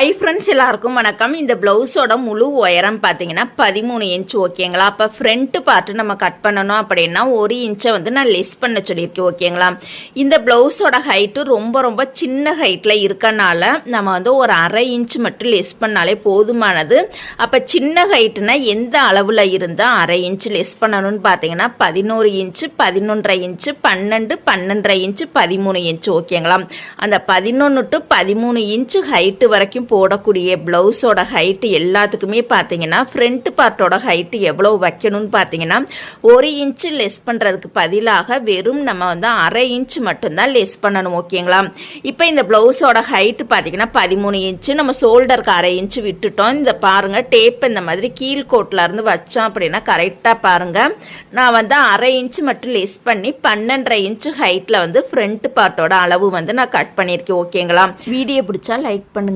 Hi friends, எல்லாருக்கும் வணக்கம். இந்த பிளவுஸோட முழு உயரம் பார்த்தீங்கன்னா 13 இன்ச். ஓகேங்களா? அப்போ ஃப்ரண்ட் பார்ட்டு நம்ம கட் பண்ணணும் அப்படின்னா 1 இன்ச்சை நான் லெஸ் பண்ண சொல்லியிருக்கேன். ஓகேங்களா? இந்த பிளவுஸோட ஹைட்டு ரொம்ப சின்ன ஹைட்டில் இருக்கனால நம்ம ஒரு 1/2 இன்ச் மட்டும் லெஸ் பண்ணாலே போதுமானது. அப்போ சின்ன ஹைட்டுனா எந்த அளவில் இருந்தால் 1/2 இன்ச் லெஸ் பண்ணணும்னு பார்த்தீங்கன்னா 11 இன்ச்சு, 11.5 இன்ச்சு, 12, 12.5 இன்ச்சு, 13 இன்ச்சு. ஓகேங்களா? அந்த 11 to 13 இன்ச்சு ஹைட்டு வரைக்கும் போடக்கூடிய பிளவுஸோட ஹைட் எல்லாத்துக்குமே பார்த்தீங்கன்னா ஃப்ரண்ட் பார்ட்டோட ஹைட் எவ்வளவு வைக்கணும்னு பார்த்தீங்கன்னா 1 இன்ச் லெஸ் பண்றதுக்கு பதிலாக வெறும் நம்ம 1/2 இன்ச் மட்டும்தான் லெஸ் பண்ணணும். ஓகேங்களா? இப்போ இந்த பிளவுஸோட ஹைட் பார்த்தீங்கன்னா 13 இன்ச். நம்ம ஷோல்டருக்கு 1/2 இன்ச் விட்டுட்டோம். இந்த பாருங்க, டேப் இந்த மாதிரி கீழ்கோட்டில் இருந்து வச்சோம் அப்படின்னா கரெக்டாக பாருங்க. நான் 1/2 இன்ச் மட்டும் லெஸ் பண்ணி 12.5 இன்ச் ஹைட்ல ஃப்ரண்ட் பார்ட்டோட அளவு நான் கட் பண்ணியிருக்கேன். ஓகேங்களா? வீடியோ பிடிச்சா லைக் பண்ணுங்க.